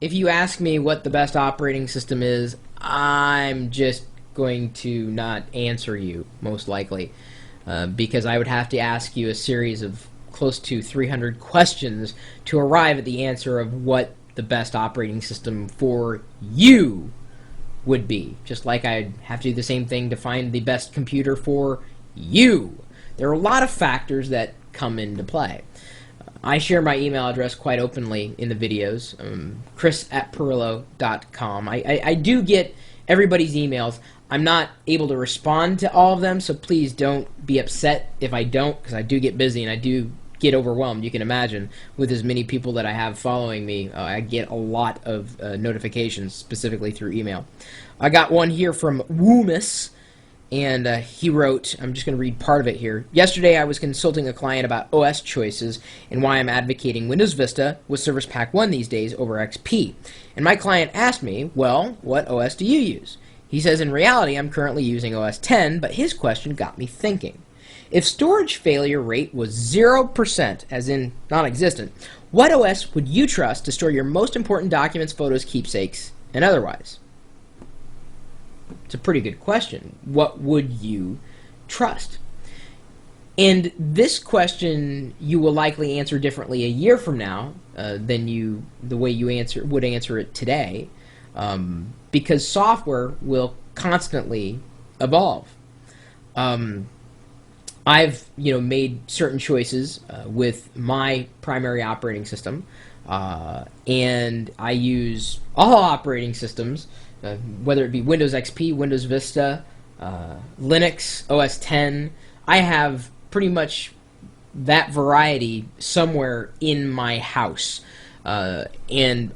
if you ask me what the best operating system is, I'm just going to not answer you, most likely, because I would have to ask you a series of close to 300 questions to arrive at the answer of what the best operating system for you would be. Just like I'd have to do the same thing to find the best computer for you. There are a lot of factors that come into play. I share my email address quite openly in the videos, chris@pirillo.com. I do get everybody's emails. I'm not able to respond to all of them, so please don't be upset if I don't, because I do get busy and I do get overwhelmed. You can imagine, with as many people that I have following me, I get a lot of notifications, specifically through email. I got one here from Woomis, and he wrote, I'm just going to read part of it here. Yesterday I was consulting a client about OS choices and why I'm advocating Windows Vista with Service Pack 1 these days over XP. And my client asked me, well, what OS do you use? He says, in reality, I'm currently using OS 10, but his question got me thinking. If storage failure rate was 0%, as in non-existent, what OS would you trust to store your most important documents, photos, keepsakes, and otherwise? It's a pretty good question. What would you trust? And this question you will likely answer differently a year from now than the way you would answer it today, because software will constantly evolve. I've made certain choices with my primary operating system, and I use all operating systems, whether it be Windows XP, Windows Vista, Linux, OS 10. I have pretty much that variety somewhere in my house. And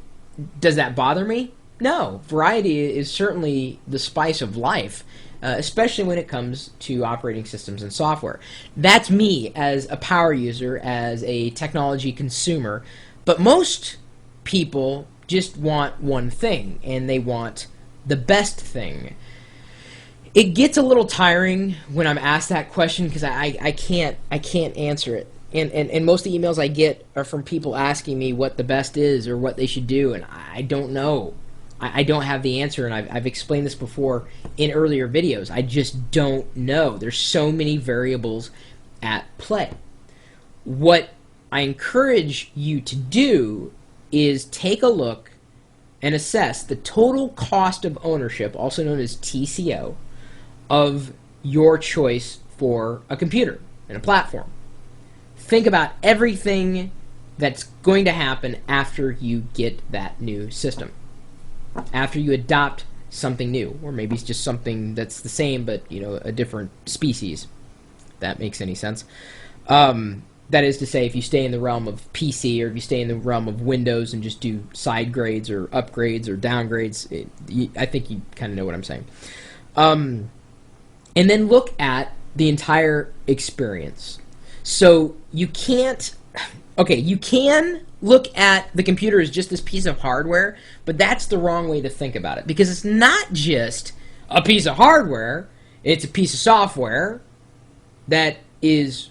does that bother me? No. Variety is certainly the spice of life, especially when it comes to operating systems and software. That's me as a power user, as a technology consumer. But most people just want one thing, and they want the best thing. It gets a little tiring when I'm asked that question because I can't answer it. And most of the emails I get are from people asking me what the best is or what they should do, and I don't know. I don't have the answer, and I've explained this before in earlier videos. I just don't know. There's so many variables at play. What I encourage you to do is take a look and assess the total cost of ownership, also known as TCO, of your choice for a computer and a platform. Think about everything that's going to happen after you get that new system, after you adopt something new, or maybe it's just something that's the same but a different species, if that makes any sense. That is to say, if you stay in the realm of PC, or if you stay in the realm of Windows and just do side grades or upgrades or downgrades, I think you kind of know what I'm saying. And then look at the entire experience. So you can't, you can look at the computer as just this piece of hardware, but that's the wrong way to think about it, because it's not just a piece of hardware, it's a piece of software that is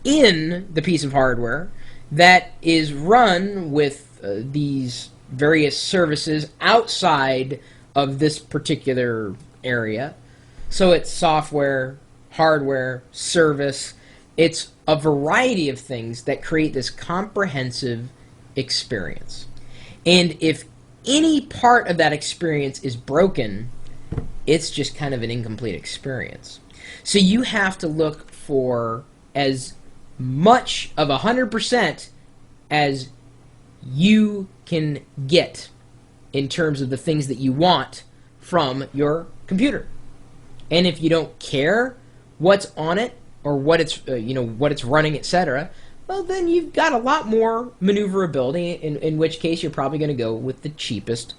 in the piece of hardware that is run with these various services outside of this particular area. So it's software, hardware, service. It's a variety of things that create this comprehensive experience. And if any part of that experience is broken, it's just kind of an incomplete experience. So you have to look for as much of 100% as you can get in terms of the things that you want from your computer. And if you don't care what's on it or what it's what it's running, etc., well, then you've got a lot more maneuverability, in which case you're probably going to go with the cheapest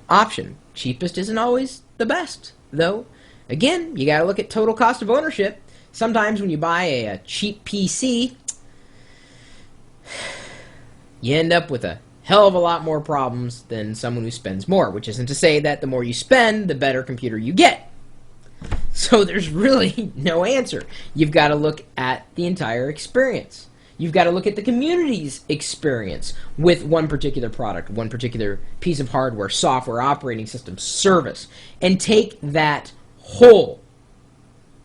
option. Cheapest isn't always the best, though. Again, you got to look at total cost of ownership. Sometimes when you buy a cheap PC, you end up with a hell of a lot more problems than someone who spends more, which isn't to say that the more you spend, the better computer you get. So there's really no answer. You've got to look at the entire experience. You've got to look at the community's experience with one particular product, one particular piece of hardware, software, operating system, service, and take that whole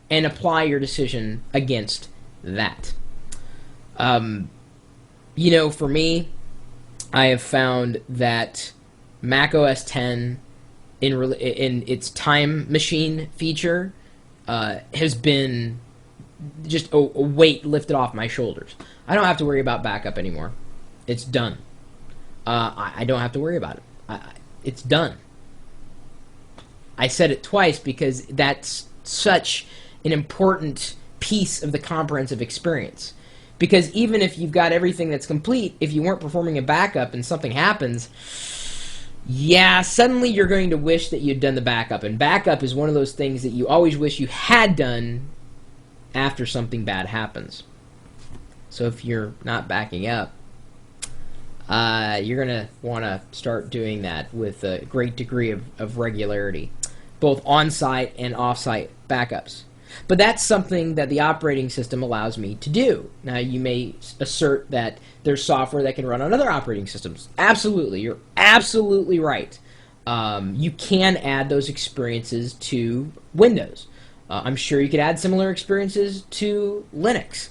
and apply your decision against that. You know, for me, I have found that Mac OS X in its time machine feature has been just a weight lifted off my shoulders. I don't have to worry about backup anymore. It's done. I don't have to worry about it. It's done. I said it twice because that's such an important piece of the comprehensive experience. Because even if you've got everything that's complete, if you weren't performing a backup and something happens, yeah, suddenly you're going to wish that you'd done the backup. And backup is one of those things that you always wish you had done after something bad happens. So if you're not backing up, you're going to want to start doing that with a great degree of regularity, both on-site and off-site backups. But that's something that the operating system allows me to do. Now, you may assert that there's software that can run on other operating systems. Absolutely. You're absolutely right. You can add those experiences to Windows. I'm sure you could add similar experiences to Linux.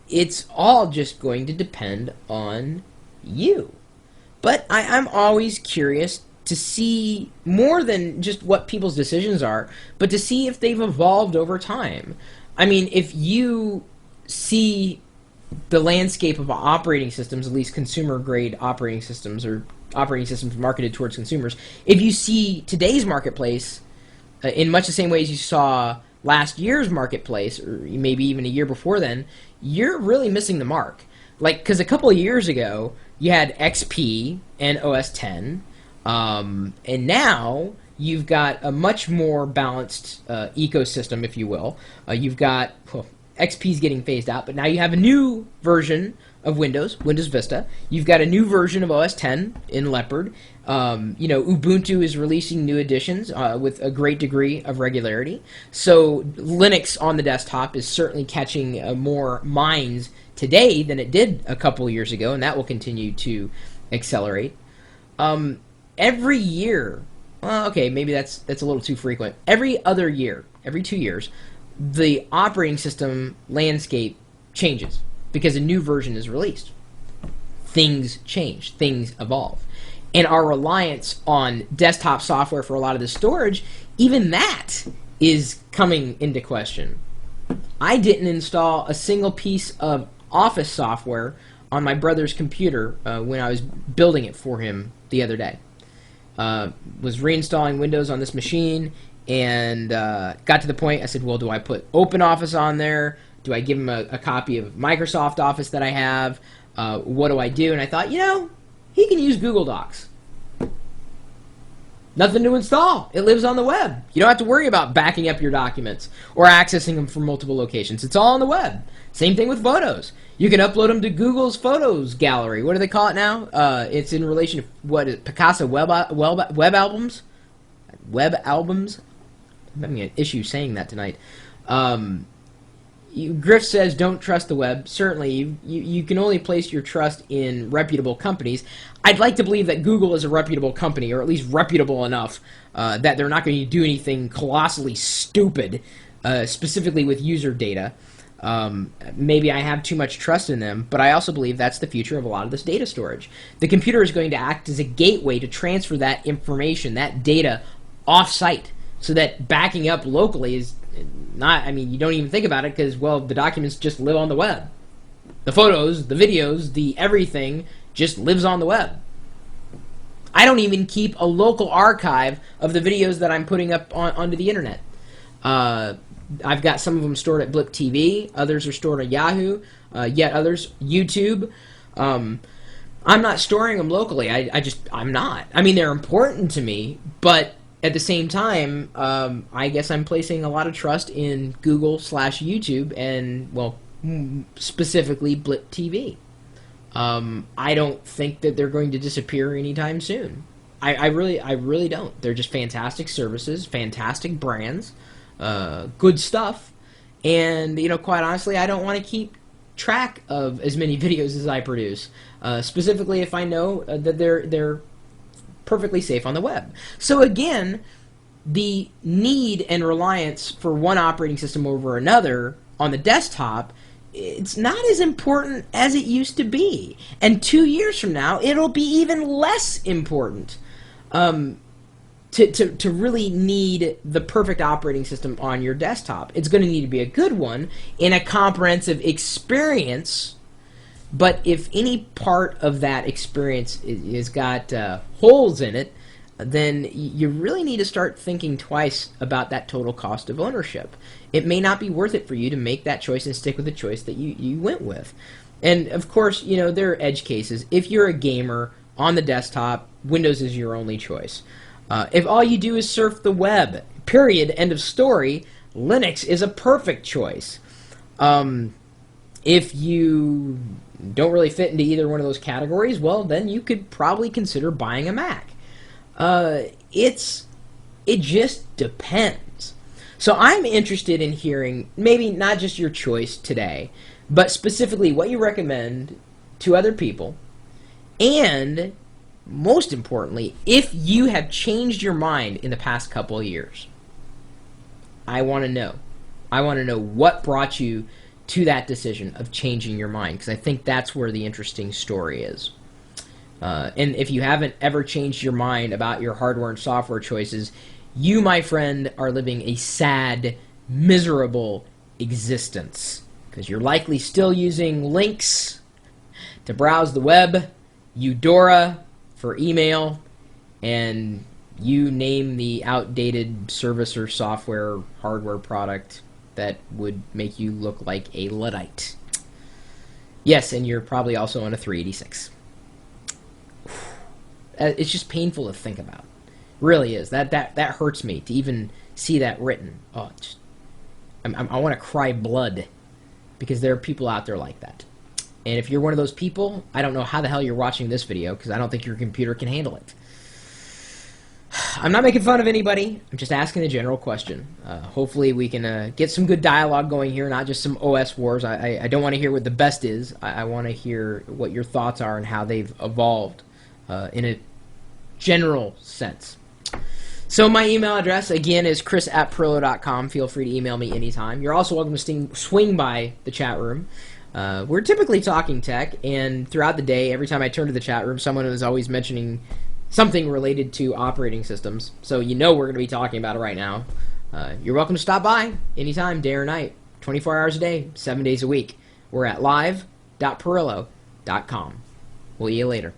It's all just going to depend on you. But I'm always curious to see more than just what people's decisions are, but to see if they've evolved over time. I mean, if you see the landscape of operating systems, at least consumer-grade operating systems or operating systems marketed towards consumers, if you see today's marketplace in much the same way as you saw last year's marketplace, or maybe even a year before then, you're really missing the mark. Like, because a couple of years ago, you had XP and OS X, and now you've got a much more balanced ecosystem, if you will. You've got, well, XP's getting phased out, but now you have a new version of Windows, Windows Vista. You've got a new version of OS X in Leopard. You know, Ubuntu is releasing new editions with a great degree of regularity. So Linux on the desktop is certainly catching more minds today than it did a couple of years ago, and that will continue to accelerate. Every year, okay, maybe that's a little too frequent. Every other year, every 2 years, the operating system landscape changes because a new version is released. Things change, things evolve. And our reliance on desktop software for a lot of the storage, even that is coming into question. I didn't install a single piece of Office software on my brother's computer when I was building it for him the other day. Was reinstalling Windows on this machine and got to the point, I said, well, do I put OpenOffice on there? Do I give him a copy of Microsoft Office that I have? What do I do? And I thought, you know, he can use Google Docs. Nothing to install. It lives on the web. You don't have to worry about backing up your documents or accessing them from multiple locations. It's all on the web. Same thing with photos. You can upload them to Google's Photos Gallery. What do they call it now? It's in relation to, what is it, Picasa web albums? Web albums? I'm having an issue saying that tonight. Griff says, don't trust the web. Certainly, you can only place your trust in reputable companies. I'd like to believe that Google is a reputable company, or at least reputable enough that they're not going to do anything colossally stupid, specifically with user data. Maybe I have too much trust in them, but I also believe that's the future of a lot of this data storage. The computer is going to act as a gateway to transfer that information, that data, off-site, so that backing up locally is not, I mean, you don't even think about it because, well, the documents just live on the web. The photos, the videos, the everything just lives on the web. I don't even keep a local archive of the videos that I'm putting up onto the internet. I've got some of them stored at Blip TV, others are stored at Yahoo, yet others YouTube. I'm not storing them locally. I'm not. I mean, they're important to me, but at the same time, I guess I'm placing a lot of trust in Google/YouTube and, well, specifically Blip TV. I don't think that they're going to disappear anytime soon. I really don't. They're just fantastic services, fantastic brands, good stuff, and, you know, quite honestly, I don't want to keep track of as many videos as I produce, specifically if I know that they're perfectly safe on the web. So again, the need and reliance for one operating system over another on the desktop, it's not as important as it used to be. And 2 years from now, it'll be even less important to really need the perfect operating system on your desktop. It's going to need to be a good one in a comprehensive experience. But if any part of that experience is got holes in it, then you really need to start thinking twice about that total cost of ownership. It may not be worth it for you to make that choice and stick with the choice that you went with. And of course, there are edge cases. If you're a gamer on the desktop, Windows is your only choice. If all you do is surf the web, period, end of story, Linux is a perfect choice. If you don't really fit into either one of those categories, well, then you could probably consider buying a Mac. It just depends. So I'm interested in hearing maybe not just your choice today, but specifically what you recommend to other people, and most importantly, if you have changed your mind in the past couple of years. I want to know. I want to know what brought you to that decision of changing your mind, because I think that's where the interesting story is. And if you haven't ever changed your mind about your hardware and software choices, you, my friend, are living a sad, miserable existence, because you're likely still using Lynx to browse the web, Eudora for email, and you name the outdated service or software hardware product that would make you look like a Luddite. Yes, and you're probably also on a 386. It's just painful to think about. Really is. That hurts me to even see that written. Oh, I want to cry blood, because there are people out there like that. And if you're one of those people, I don't know how the hell you're watching this video, because I don't think your computer can handle it. I'm not making fun of anybody. I'm just asking a general question. Hopefully we can get some good dialogue going here, not just some OS wars. I don't want to hear what the best is. I want to hear what your thoughts are and how they've evolved in a general sense. So my email address, again, is chris@pirillo.com. Feel free to email me anytime. You're also welcome to swing by the chat room. We're typically talking tech, and throughout the day, every time I turn to the chat room, someone is always mentioning something related to operating systems. So we're going to be talking about it right now. You're welcome to stop by anytime, day or night, 24 hours a day, 7 days a week. We're at live.pirillo.com. We'll see you later.